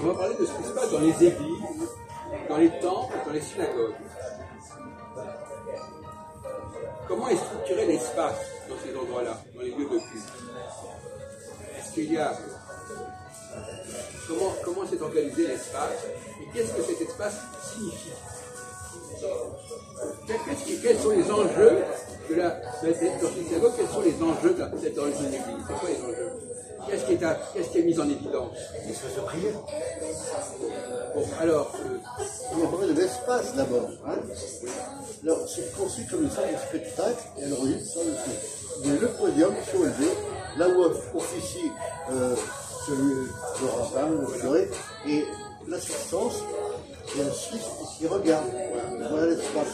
On va parler de ce qui se passe dans les églises, dans les temples, dans les synagogues. Comment est structuré l'espace dans ces endroits-là, dans les lieux de culte? Est-ce qu'il y a... Comment s'est organisé l'espace et qu'est-ce que cet espace signifie? Quels sont les enjeux de cette synagogue? Quels sont les enjeux de cette origine d'église? C'est quoi les enjeux? Qu'est-ce qui est mis en évidence? L'espace de prière. Bon, alors... On va parler de l'espace d'abord. Hein. Alors, c'est conçu comme une salle de spectacle et elle relie sur le dessus. Il y a le podium soulevé, là où officie le rabbin, le curé, et l'assistance, et ensuite qui regarde. Voilà l'espace.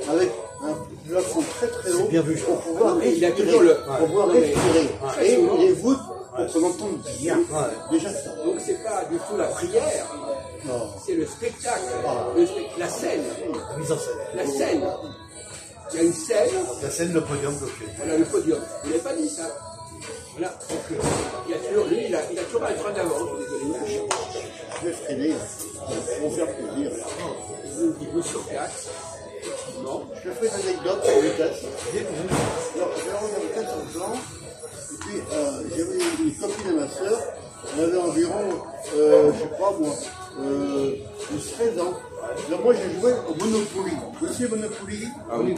Avec un plafond très très haut pour pouvoir respirer. Pour pouvoir respirer. Et les voûtes pour qu'on entende bien. Déjà ça. Donc c'est pas du tout la prière, c'est le spectacle, la scène. La mise en scène. La scène. Il y a une scène. La scène, le podium, Voilà le podium. Vous n'avez pas dit ça. Voilà. Donc il y a toujours, lui, il a toujours un train d'avance. Désolé. Je vais freiner. Pour faire plaisir. Il vous sur place. Non. Je fais une anecdote pour les tests. Alors, j'ai regardé 14 ans. Et puis, j'avais une copine à ma soeur, elle avait environ, je sais pas moi, 13 ans. Alors moi, j'ai joué au Monopoly. Vous connaissez Monopoly? Ah oui,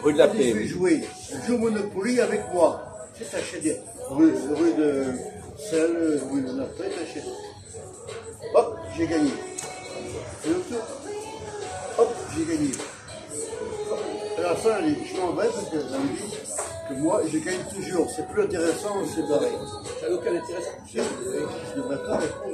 rue de la Paix. Je joue au Monopoly avec moi. C'est t'achètes rue de Selle, rue de la Paix, t'achètes. Hop, j'ai gagné. Et l'autre tour, hop, j'ai gagné. À la fin, je m'en vais parce qu'elle me dit que moi, je gagne toujours. C'est plus intéressant, c'est pareil. Ça n'a aucun intérêt. Je ne devrais pas répondre.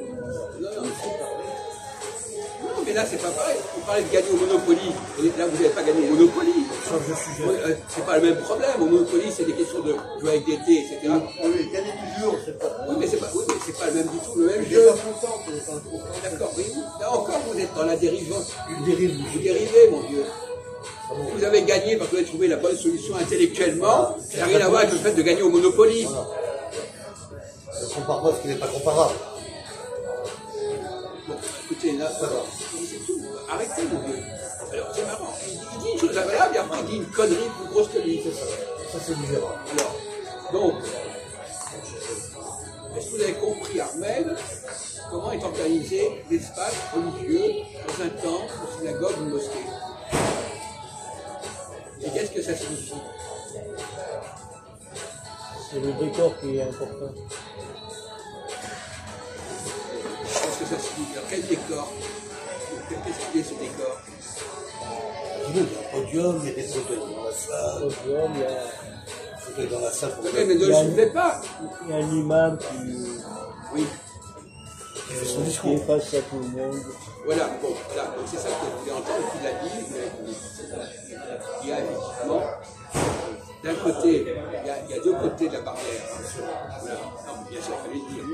Non, mais là, c'est pas pareil. Vous parlez de gagner au Monopoly. Et là, vous n'avez pas gagné au Monopoly. Change de sujet. C'est pas le même problème. Au Monopoly, c'est des questions de jouer avec des dés, etc. Oui, gagner toujours, c'est pas. Oui, mais c'est pas même du tout le même Je jeu. suis pas content, c'est pas content. D'accord, oui. Là encore, vous êtes dans la dérive. Une dérive. Vous dérivez, mon Dieu. Vous avez gagné parce que vous avez trouvé la bonne solution intellectuellement. Ça n'a rien à voir avec le fait de gagner au Monopoly. Voilà. Ça ne compare pas ce qui n'est pas comparable. Bon, écoutez, là, ça va. C'est tout. Arrêtez, mon Dieu. Alors, c'est marrant. Il dit une chose agréable et après il dit une connerie plus grosse que lui. C'est ça. Ça, c'est différent. Alors, donc, est-ce que vous avez compris, Armel, comment est organisé l'espace religieux dans un temple, une synagogue, une mosquée? Et qu'est-ce que ça signifie? C'est le décor qui est important. Qu'est-ce que ça signifie? Alors, quel décor? Qu'est-ce qu'il est ce décor? Il y a un podium, il y a des fauteuils dans la salle. Podium, il y a... Fauteuils dans la salle. Mais ne le soulevez pas! Il y a un imam qui Oui. Il fait son est discours. face à tout le monde. Voilà, bon, là, donc c'est ça que vous voulez entendre, et puis la Bible, il y a effectivement, d'un côté, il y a deux côtés de la barrière. Voilà. Non, bien sûr, il fallait le dire.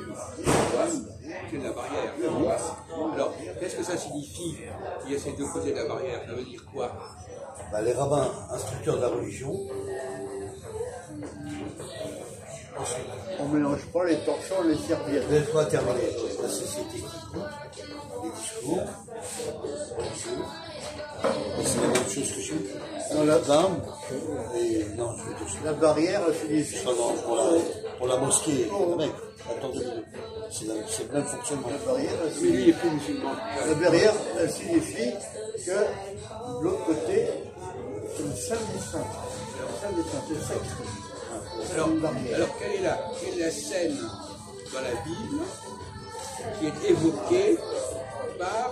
C'est de la barrière. Alors, qu'est-ce que ça signifie qu'il y a ces deux côtés de la barrière? Ça veut dire quoi? Bah, les rabbins, instructeurs de la religion. Ensuite, On ne mélange pas les torchons et les serviettes. les trois terminer. La société qui compte, les discours, religieux. Et c'est la même chose que j'ai. Dans la, Et non, je vais te dire. la barrière, elle signifie. Non, non, pour la mosquée, mec, attendez, c'est le même fonctionnement. La barrière, elle Mais lui, il signifie, est plus musulman. la barrière, elle signifie que de l'autre côté, c'est le saint des saints. Le saint des saints, c'est sacré. Alors quelle est la scène dans la Bible qui est évoquée par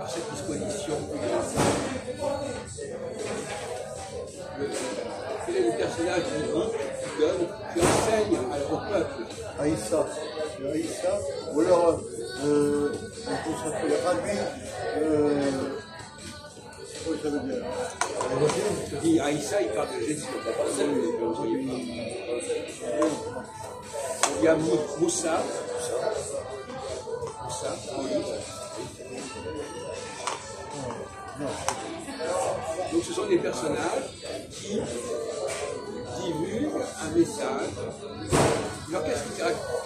cette disposition? Quel est le personnage qui enseigne au peuple? Aïssa. Le Aïssa. Ou alors, comment ça s'appelle, Rabbi. Oui, ça veut dire. Je dis Aïssa, il parle de Jésus. Il y a Moussa, Moïse. Donc ce sont des personnages qui divulguent un message Alors qu'est-ce que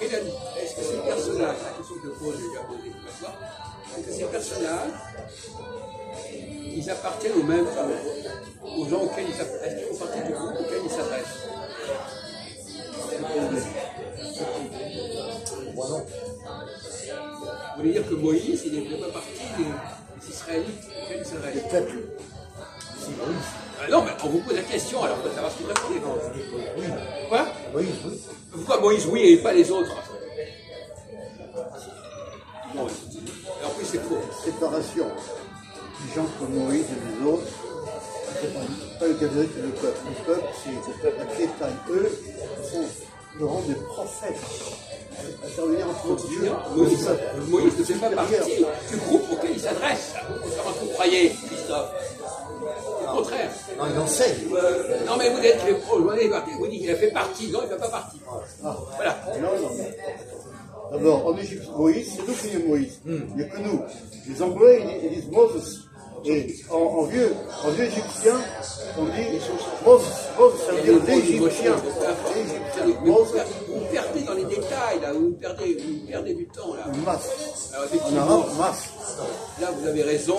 est-ce que ces personnages, la question que je pose, j'ai déjà posée plusieurs fois, est-ce que ces personnages, ils appartiennent aux mêmes, aux gens auxquels ils s'adressent? Est-ce qu'ils font partie du groupe auquel ils s'adressent? Moi non. Vous voulez dire que Moïse, il ne fait pas partie des Israélites auxquels il s'adresse? Peut-être. Si, Moïse. Ah non, mais on vous pose la question, alors ça va se répondre. Non, je dis que oui. Quoi? Moïse, oui. Pourquoi Moïse, oui, et pas les autres? Non, et en plus c'est faux. Séparation des gens comme Moïse et les autres. C'est pas le catholique et le peuple. Le peuple, c'est la crétaille. Eux, ils auront des prophètes. Intervenir entre Dieu. Moïse ne fait pas partie du groupe auquel il s'adresse. Comment vous croyez, Christophe? Au contraire. Non, il enseigne. Non, mais vous êtes vous dites qu'il a fait partie. Non, il ne fait pas partie. Voilà. Non. D'abord, en Égypte, Moïse, c'est nous qui disons Moïse. Il n'y a que nous. Les Anglais, ils disent Moses. Et en vieux égyptien, on dit Moses, ça veut dire l'Égyptien. Vous perdez dans les détails, là, vous perdez du temps, là. Mas. Alors, En effectivement, arabe, mas. là, vous avez raison.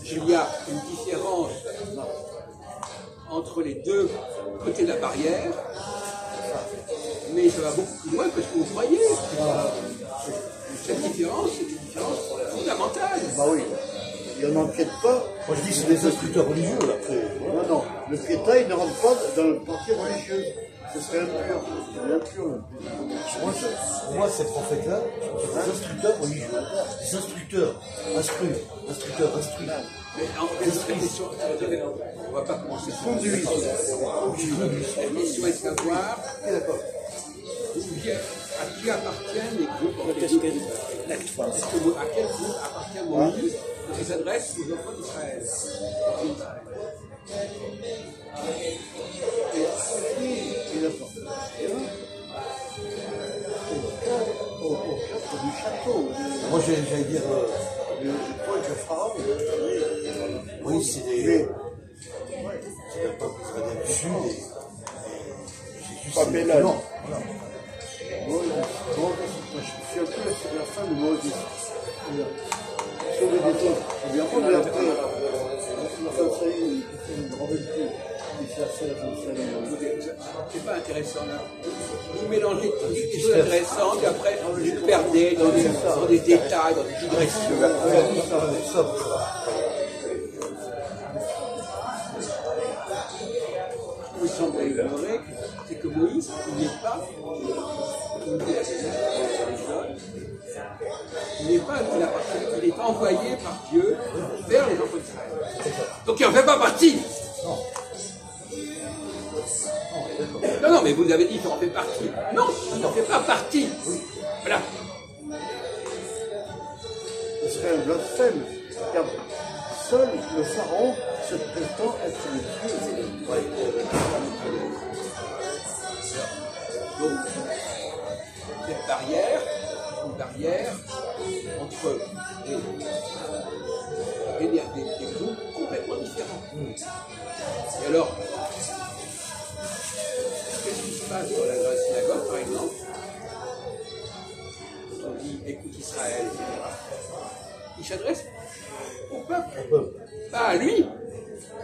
Il y a une différence entre les deux côtés de la barrière, mais ça va beaucoup plus loin que ce que vous croyez. Cette différence, c'est une différence fondamentale. Bah oui. Et on n'empiète pas. Moi je dis que c'est des instructeurs religieux là. Non. Le crétail ne rentre pas dans le parti religieux. Ce serait impur. C'est impur. Pour moi, ces prophètes-là, c'est des instructeurs religieux. Des instructeurs. Instructeurs. Mais en fait, la question, on ne va pas commencer sur Conduit. la question est de savoir à qui appartiennent les groupes. Est-ce que à quel groupe appartient Moïse qui s'adresse aux enfants d'Israël? Il appartient au cadre du château. Moi j'allais dire, Le poète de Pharaon. oui, c'est des. C'est le peuple israélien du Sud et Jésus, Pas c'est Bélal. non. Moi, je suis un peu la fin de Moses. Sauver des autres. Et bien après, la fin de Saïd, il ne revient plus. Il s'est assez la fin de Saïd. C'est pas intéressant là. Vous mélangez toutes les choses intéressantes et après vous perdez dans des détails, dans des digressions. Ce qui me semble ignorer, c'est que Moïse, il n'est pas, il est envoyé par Dieu vers les enfants d'Israël. Donc il n'en fait pas partie. Non, mais vous avez dit qu'il en fait partie. Non, il n'en fait pas partie. Voilà. Ce serait un blasphème, car seul le pharaon se prétend être le Dieu. Donc, cette barrière, une barrière entre des groupes complètement différents. Et alors, qu'est-ce qui se passe dans la synagogue, par exemple? Quand on dit écoute Israël, etc. Il s'adresse au peuple, pas à lui,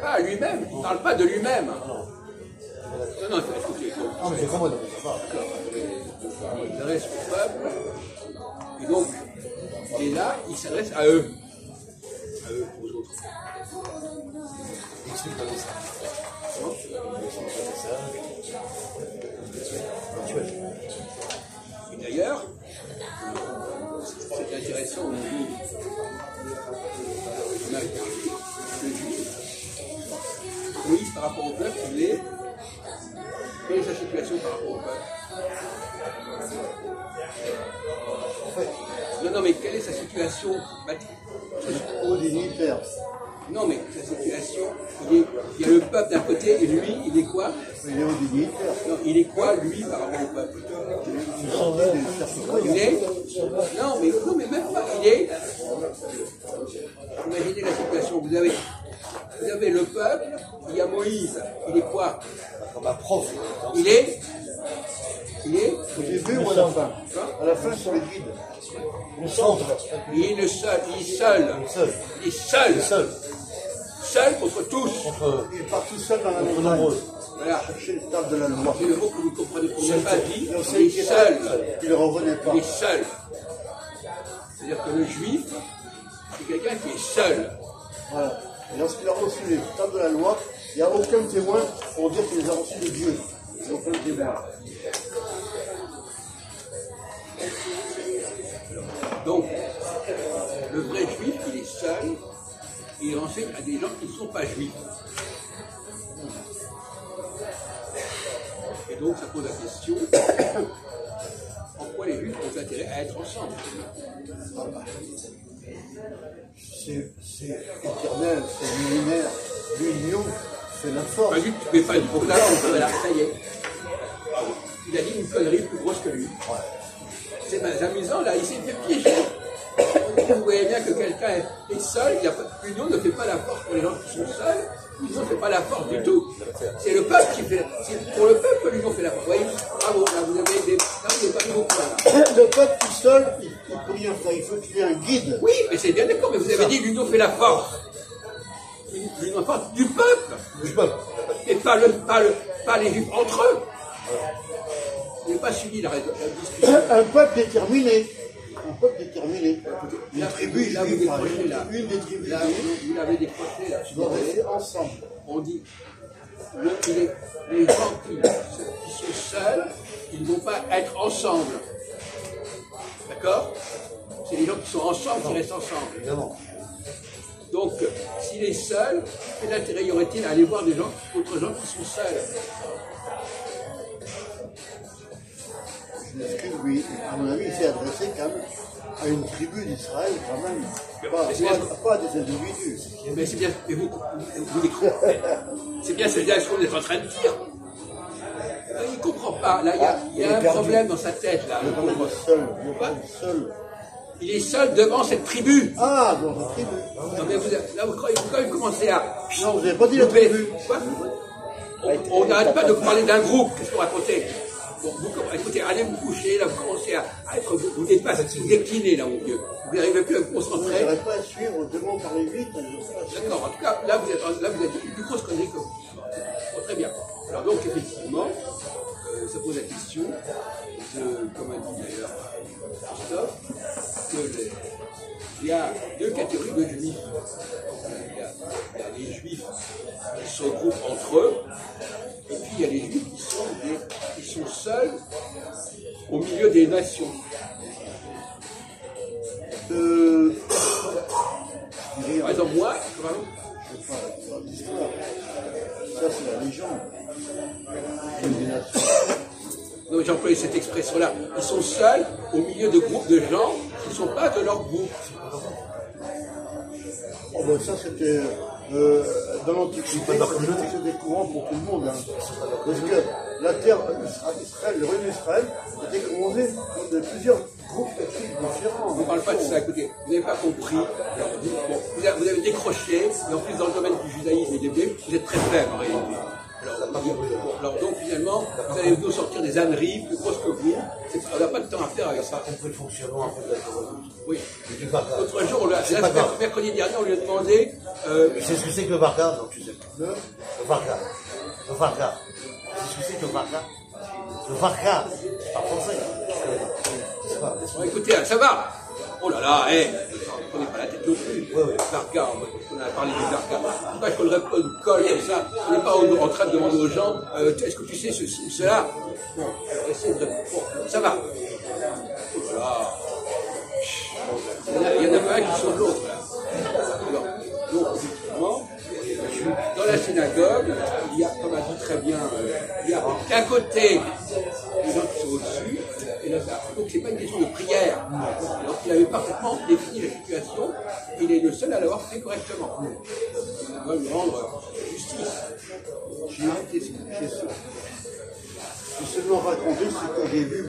pas à lui-même. Il ne parle pas de lui-même. Non, il faut écouter. Non, mais j'ai compris, ça va. Il s'adresse au peuple, et donc, et là, il s'adresse à eux, aux autres. Explique-moi ça. Et d'ailleurs, c'est intéressant au niveau on a le juif. Moïse par rapport au peuple, quelle est sa situation par rapport au peuple? Non, mais quelle est sa situation? Au dignitaire. Non, mais sa situation, il y a le peuple d'un côté et lui, il est quoi? Il est au dignitaire. Non, il est quoi, lui, par rapport au peuple? Il est? Non, mais même pas. Il est. Imaginez la situation. Vous avez le peuple, il y a Moïse. Il est quoi? Comme un prof. Il est Au début, fin. À la fin, sur les guides. Le centre. Il est le seul, il est seul. Il est seul. Seul contre tous. Il part tout seul dans la Contre montagne. nombreux. Voilà. Chercher le table de la loi. C'est le mot que vous comprenez pour ne pas dit. Et on Il sait est qu'il seul. ne revenait pas. Il est seul. C'est-à-dire que le juif, c'est quelqu'un qui est seul. Voilà. Et lorsqu'il a reçu les tables de la loi, il n'y a aucun témoin pour dire qu'il les a reçus de Dieu. Il n'y a aucun témoin. Donc, le vrai juif, il est seul, et il enseigne à des gens qui ne sont pas juifs. Et donc, ça pose la question, pourquoi les juifs ont intérêt à être ensemble? C'est éternel, c'est millénaire. L'union, c'est la force. Pas du tout, mais pas du tout. Là, voilà, ça y est. Il a dit une connerie plus grosse que lui. C'est amusant, là, il s'est fait piéger. Vous voyez bien que quelqu'un est seul, l'union ne fait pas la force pour les gens qui sont seuls, l'union ne fait pas la force du tout. C'est le peuple qui fait, c'est pour le peuple que l'union fait la force. Vous voyez, bravo, là, vous avez des, là, vous n'avez pas mis vos points, là. Le peuple tout seul, il ne peut rien faire. Il faut qu'il y ait un guide. Oui, mais c'est bien d'accord, mais vous avez dit l'union fait la force. L'union fait la force du peuple. Et pas les juifs entre eux. Vous n'avez pas suivi la discussion. Un peuple déterminé. Un peuple déterminé. Une Là, tribu là, vous juive, par décrochez, là. exemple. Une des tribus Là, juives vous l'avez décroché, là. doit rester ensemble. On dit, les gens qui sont seuls, ils ne vont pas être ensemble. D'accord? C'est les gens qui sont ensemble qui restent ensemble. Évidemment. Donc, s'il est seul, quel intérêt y aurait-il à aller voir des gens, d'autres gens qui sont seuls? Je m'excuse, oui. À mon avis, il s'est adressé quand même à une tribu d'Israël, quand même. Pas à des individus. Mais c'est bien, mais vous c'est bien ce qu'on est en train de dire. Il ne comprend pas. Là, il y a un problème dans sa tête. Là. Le peuple seul. Il est seul devant cette tribu. Ah, dans la tribu. Non, mais là, vous quand même commencez à... Non, vous n'avez pas dit la tribu. Quoi? On n'arrête pas de vous parler d'un groupe. Qu'est-ce qu'on racontait? Bon, écoutez, allez vous coucher, là, vous commencez à être... Vous dépassez, vous déclinez, là, mon vieux. Vous n'arrivez plus à vous Je concentrer. n'arrive pas à suivre, devant parler vite. D'accord, en tout cas, là, vous êtes une plus grosse connerie que vous. Bon, très bien. Alors, donc, effectivement, ça pose la question, comme a dit d'ailleurs Christophe, il y a deux catégories de juifs. Il y a les juifs qui se regroupent entre eux, et puis il y a les juifs qui sont seuls au milieu des nations. Par exemple, moi, Je sais pas, l'histoire. Ça, c'est la légende. Une nation. non, j'ai employé cette expression-là. Ils sont seuls au milieu de groupes de gens qui ne sont pas de leur groupe. Oh, ben ça, c'était dans l'Antiquité, c'était courant pour tout le monde. Hein. Parce que la terre Israël, le royaume d'Israël, était composé de plusieurs groupes ethniques différents. On ne parle pas de ça, écoutez, vous n'avez pas compris. Alors, vous avez décroché, et en plus dans le domaine du judaïsme et des bibles, vous êtes très faible en réalité. Alors donc finalement, vous allez nous sortir des âneries plus grosses que vous. On n'a pas de temps à faire avec ça. On peut le fonctionnement un peu de la Torah. Oui. Mais du Varga. L'autre jour, pas grave. mercredi dernier, on lui a demandé... Tu sais ce que c'est que le Varga? Non, tu sais. Le Varga. Le Varga. Tu sais ce que c'est que le Varga? Le Varga. C'est pas français. C'est pas. Bon, écoutez, ça va. Oh là là, ne prenez pas la tête non plus. Varga, on a parlé du Varga. Pourquoi je collerais pas une colle comme ça? On n'est pas en train de demander aux gens, est-ce que tu sais ceci ou cela? Bon, essayez de... Bon, ça va. Oh là là. Il y en a pas un qui sauve l'autre. Alors, donc, effectivement, dans la synagogue, il y a, comme a dit très bien, il y a d'un côté les gens qui sont au-dessus, et là, donc c'est pas une question de prière. Alors il avait parfaitement défini la situation, et il est le seul à l'avoir fait correctement. On doit lui rendre justice. J'ai seulement raconté ce que j'ai vu.